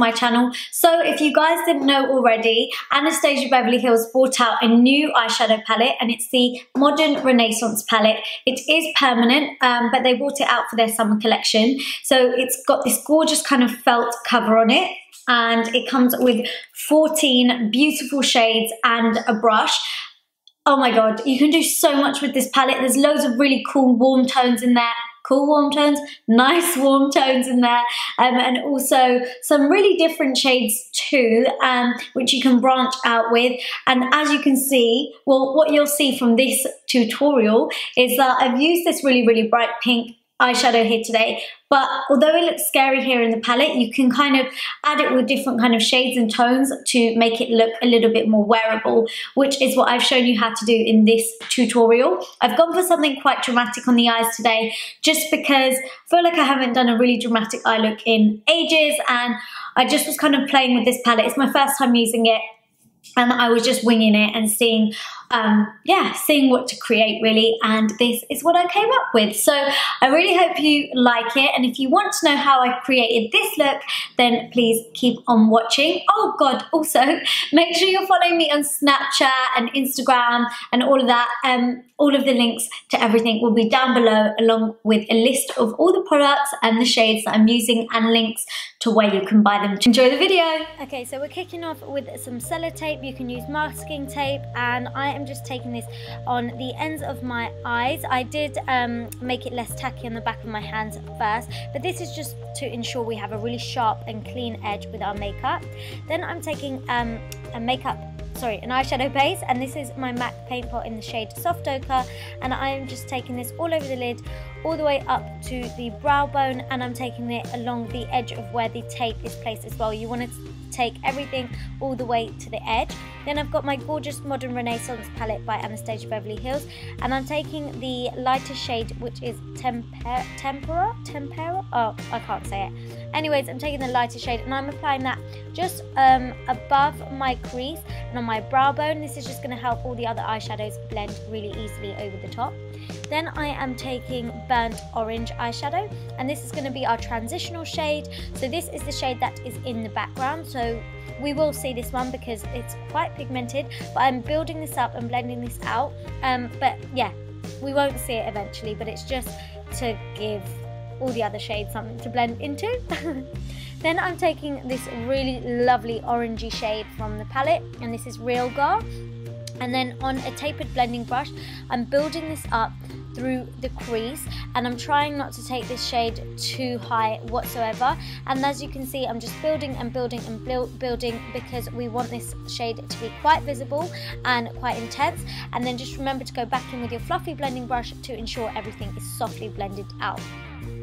my channel. So if you guys didn't know already, Anastasia Beverly Hills brought out a new eyeshadow palette, and it's the Modern Renaissance palette. It is permanent, but they brought it out for their summer collection. So it's got this gorgeous kind of felt cover on it, and it comes with 14 beautiful shades and a brush. Oh my god, you can do so much with this palette. There's loads of really cool warm tones in there. Cool warm tones, nice warm tones in there, and also some really different shades too, which you can branch out with. And as you can see, well, what you'll see from this tutorial is that I've used this really bright pink eyeshadow here today, but although it looks scary here in the palette, you can kind of add it with different kind of shades and tones to make it look a little bit more wearable, which is what I've shown you how to do in this tutorial. I've gone for something quite dramatic on the eyes today, just because I feel like I haven't done a really dramatic eye look in ages, and I just was kind of playing with this palette. It's my first time using it, and I was just winging it and seeing what to create really, and this is what I came up with. So I really hope you like it, and if you want to know how I created this look, then please keep on watching. Oh god, also make sure you're following me on Snapchat and Instagram and all of that. All of the links to everything will be down below, along with a list of all the products and the shades that I'm using and links to where you can buy them. Enjoy the video. Okay, so we're kicking off with some sellotape. You can use masking tape, and I am just taking this on the ends of my eyes. I did make it less tacky on the back of my hands first, but this is just to ensure we have a really sharp and clean edge with our makeup. Then I'm taking an eyeshadow base, and this is my MAC paint pot in the shade Soft Ochre, and I am just taking this all over the lid, all the way up to the brow bone, and I'm taking it along the edge of where the tape is placed as well. You want to take everything all the way to the edge. Then I've got my gorgeous Modern Renaissance palette by Anastasia Beverly Hills, and I'm taking the lighter shade, which is Tempera? Oh, I can't say it. Anyways, I'm taking the lighter shade, and I'm applying that just above my crease and on my brow bone. This is just going to help all the other eyeshadows blend really easily over the top. Then I am taking burnt orange eyeshadow, and this is going to be our transitional shade. So this is the shade that is in the background, so we will see this one because it's quite pigmented, but I'm building this up and blending this out. But yeah, we won't see it eventually, but it's just to give all the other shades something to blend into. Then I'm taking this really lovely orangey shade from the palette, and this is Real Gar. And then on a tapered blending brush, I'm building this up through the crease, and I'm trying not to take this shade too high whatsoever. And as you can see, I'm just building and building and building, because we want this shade to be quite visible and quite intense. And then just remember to go back in with your fluffy blending brush to ensure everything is softly blended out.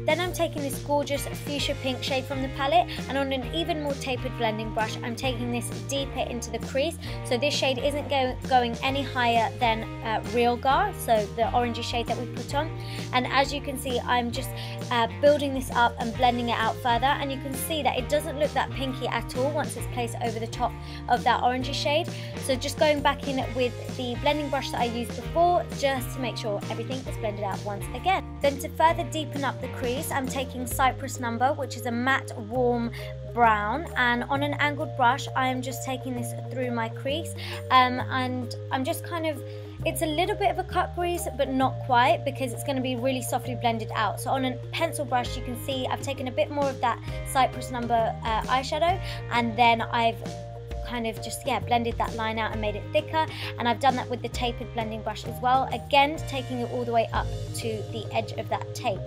Then I'm taking this gorgeous fuchsia pink shade from the palette, and on an even more tapered blending brush, I'm taking this deeper into the crease. So this shade isn't going any higher than Real Gar, so the orangey shade that we put on. And as you can see, I'm just building this up and blending it out further, and you can see that it doesn't look that pinky at all once it's placed over the top of that orangey shade. So just going back in with the blending brush that I used before, just to make sure everything is blended out once again. Then to further deepen up the crease, I'm taking Cypress Number, which is a matte warm brown, and on an angled brush I am just taking this through my crease, and I'm just kind of, it's a little bit of a cut crease but not quite, because it's going to be really softly blended out. So on a pencil brush, you can see I've taken a bit more of that Cypress Number eyeshadow, and then I've kind of just blended that line out and made it thicker. And I've done that with the tapered blending brush as well, again taking it all the way up to the edge of that tape.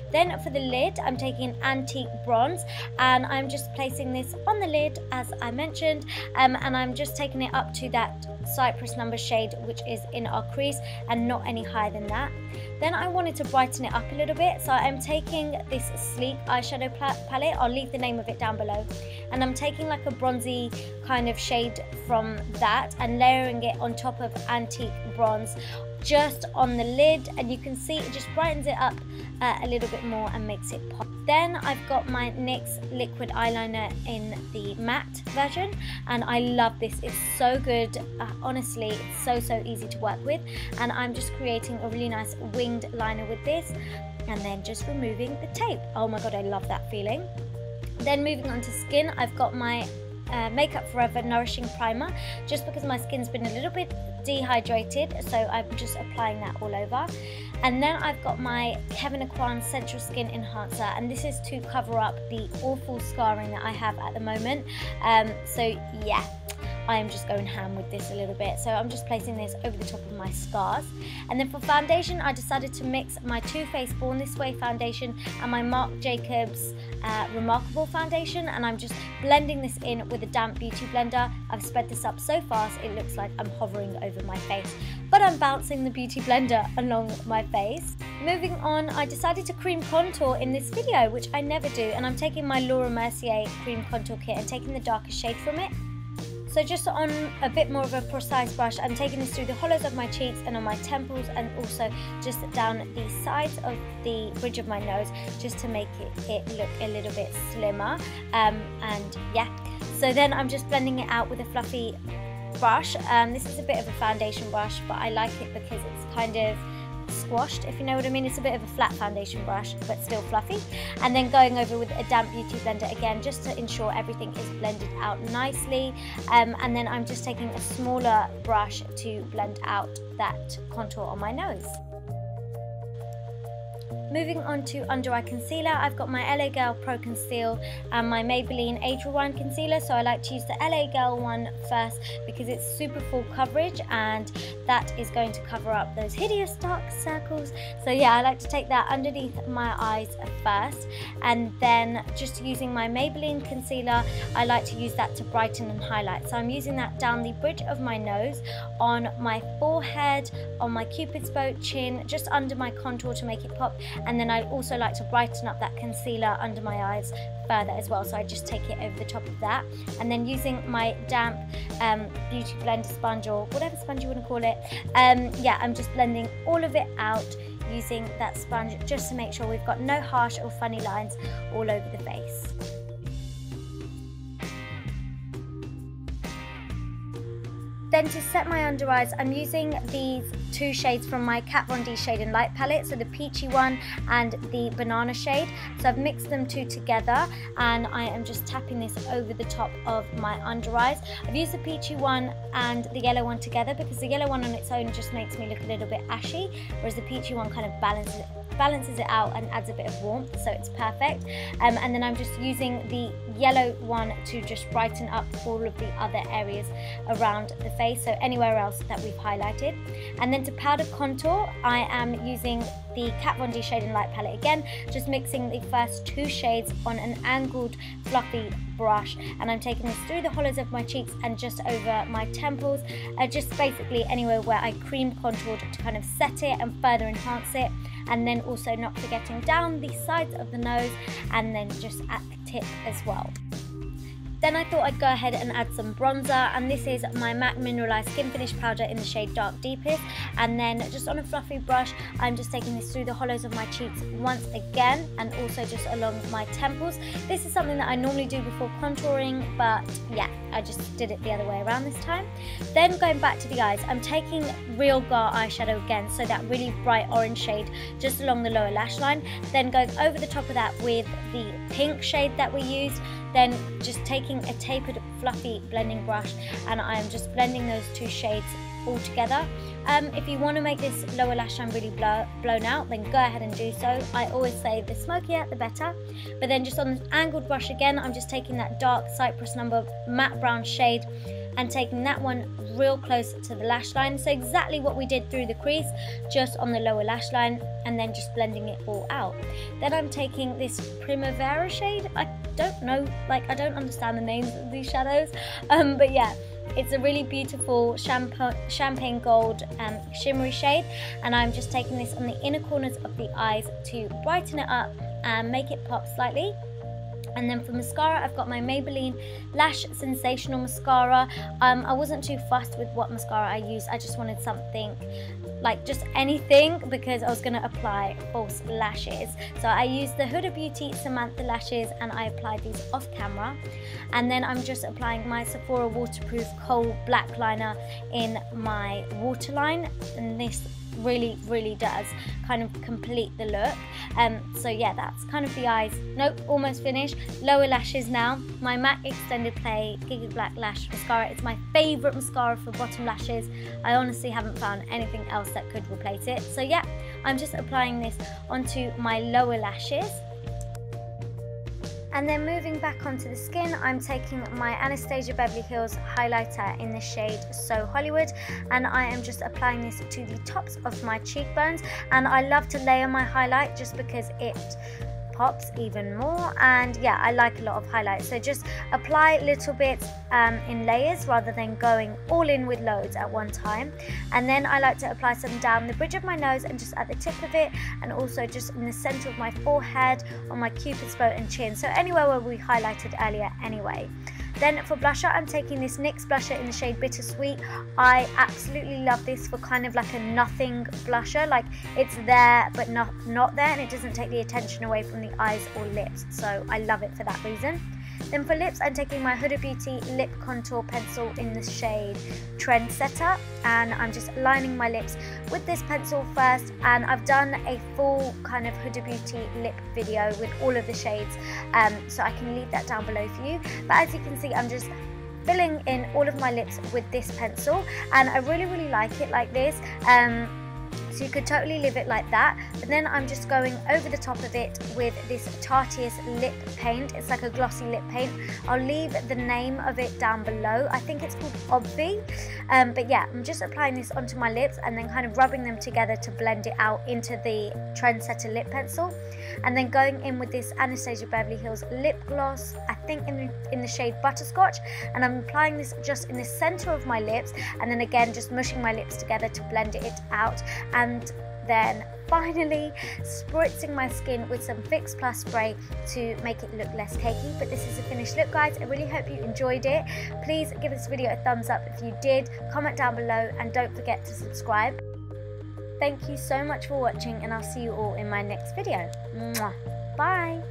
Then for the lid, I'm taking an antique bronze, and I'm just placing this on the lid as I mentioned, and I'm just taking it up to that Cypress Number shade, which is in our crease, and not any higher than that. Then I wanted to brighten it up a little bit, so I'm taking this sleek eyeshadow palette, I'll leave the name of it down below, and I'm taking like a bronzy kind of shade from that and layering it on top of antique bronze just on the lid, and you can see it just brightens it up a little bit more and makes it pop. Then I've got my NYX liquid eyeliner in the matte version, and I love this, it's so good. Honestly, it's so easy to work with, and I'm just creating a really nice winged liner with this, and then just removing the tape. Oh my god, I love that feeling. Then moving on to skin, I've got my Makeup Forever Nourishing Primer, just because my skin's been a little bit dehydrated, so I'm just applying that all over. And then I've got my Kevyn Aucoin Central Skin Enhancer, and this is to cover up the awful scarring that I have at the moment. So yeah, I am just going ham with this a little bit. So I'm just placing this over the top of my scars. And then for foundation, I decided to mix my Too Faced Born This Way foundation and my Marc Jacobs Remarkable foundation, and I'm just blending this in with a damp beauty blender. I've sped this up so fast it looks like I'm hovering over my face, but I'm bouncing the beauty blender along my face. Moving on, I decided to cream contour in this video, which I never do, and I'm taking my Laura Mercier cream contour kit and taking the darkest shade from it. So just on a bit more of a precise brush, I'm taking this through the hollows of my cheeks and on my temples, and also just down the sides of the bridge of my nose, just to make it look a little bit slimmer. And yeah, so then I'm just blending it out with a fluffy brush. This is a bit of a foundation brush, but I like it because it's kind of squashed, if you know what I mean. It's a bit of a flat foundation brush, but still fluffy. And then going over with a damp beauty blender again, just to ensure everything is blended out nicely. And then I'm just taking a smaller brush to blend out that contour on my nose. Moving on to under eye concealer, I've got my LA Girl Pro Conceal and my Maybelline Age Rewind Concealer. So I like to use the LA Girl one first because it's super full coverage, and that is going to cover up those hideous dark circles. So yeah, I like to take that underneath my eyes first, and then just using my Maybelline concealer, I like to use that to brighten and highlight. So I'm using that down the bridge of my nose, on my forehead, on my Cupid's bow, chin, just under my contour to make it pop. And then I also like to brighten up that concealer under my eyes further as well, so I just take it over the top of that. And then using my damp beauty blender sponge, or whatever sponge you want to call it, yeah, I'm just blending all of it out using that sponge, just to make sure we've got no harsh or funny lines all over the face. Then to set my under eyes, I'm using these two shades from my Kat Von D Shade and Light palette, so the peachy one and the banana shade. So I've mixed them two together, and I am just tapping this over the top of my under eyes. I've used the peachy one and the yellow one together because the yellow one on its own just makes me look a little bit ashy, whereas the peachy one kind of balances it out and adds a bit of warmth, so it's perfect. And then I'm just using the yellow one to just brighten up all of the other areas around the face, so anywhere else that we've highlighted. And then to powder contour, I am using the Kat Von D Shade and Light palette again, just mixing the first two shades on an angled fluffy brush, and I'm taking this through the hollows of my cheeks and just over my temples, just basically anywhere where I cream contoured to kind of set it and further enhance it. And then also not forgetting down the sides of the nose, and then just at the tip as well. Then I thought I'd go ahead and add some bronzer, and this is my MAC Mineralized Skin Finish Powder in the shade Dark Deepest. And then just on a fluffy brush, I'm just taking this through the hollows of my cheeks once again, and also just along my temples. This is something that I normally do before contouring, but yeah, I just did it the other way around this time. Then going back to the eyes, I'm taking Real Gar eyeshadow again, so that really bright orange shade just along the lower lash line. Then going over the top of that with the pink shade that we used. Then just taking a tapered fluffy blending brush, and I am just blending those two shades all together. If you want to make this lower lash line really blown out, then go ahead and do so. I always say the smokier the better. But then just on this angled brush again, I'm just taking that dark Cypress Number matte brown shade and taking that one real close to the lash line. So exactly what we did through the crease, just on the lower lash line, and then just blending it all out. Then I'm taking this Primavera shade. I don't know, like I don't understand the names of these shadows, but yeah, it's a really beautiful champagne gold shimmery shade, and I'm just taking this on the inner corners of the eyes to brighten it up and make it pop slightly. And then for mascara, I've got my Maybelline Lash Sensational Mascara. I wasn't too fussed with what mascara I used. I just wanted something, like just anything, because I was going to apply false lashes. So I used the Huda Beauty Samantha lashes, and I applied these off camera. And then I'm just applying my Sephora Waterproof Kohl Black Liner in my waterline. And this really, really does kind of complete the look. So yeah, that's kind of the eyes. Nope, almost finished. Lower lashes now. My MAC Extended Play Giga Black Lash Mascara. It's my favourite mascara for bottom lashes. I honestly haven't found anything else that could replace it. So yeah, I'm just applying this onto my lower lashes. And then moving back onto the skin, I'm taking my Anastasia Beverly Hills highlighter in the shade So Hollywood, and I am just applying this to the tops of my cheekbones. And I love to layer my highlight just because it pops even more, and yeah, I like a lot of highlight, so just apply little bits in layers rather than going all in with loads at one time. And then I like to apply some down the bridge of my nose and just at the tip of it, and also just in the center of my forehead, on my cupid's bow and chin, so anywhere where we highlighted earlier anyway. Then for blusher, I'm taking this NYX blusher in the shade Bittersweet. I absolutely love this for kind of like a nothing blusher, like it's there but not there, and it doesn't take the attention away from the eyes or lips, so I love it for that reason. Then for lips, I'm taking my Huda Beauty lip contour pencil in the shade Trendsetter, and I'm just lining my lips with this pencil first. And I've done a full kind of Huda Beauty lip video with all of the shades, so I can leave that down below for you. But as you can see, I'm just filling in all of my lips with this pencil, and I really, really like it like this. So you could totally leave it like that, but then I'm just going over the top of it with this Tarteus lip paint. It's like a glossy lip paint. I'll leave the name of it down below. I think it's called Obvi, but yeah, I'm just applying this onto my lips and then kind of rubbing them together to blend it out into the Trendsetter lip pencil, and then going in with this Anastasia Beverly Hills lip gloss, I think in the shade Butterscotch, and I'm applying this just in the center of my lips, and then again just mushing my lips together to blend it out. And then finally spritzing my skin with some Fix Plus spray to make it look less cakey. But this is a finished look, guys. I really hope you enjoyed it. Please give this video a thumbs up if you did, comment down below, and don't forget to subscribe. Thank you so much for watching, and I'll see you all in my next video. Mwah. Bye.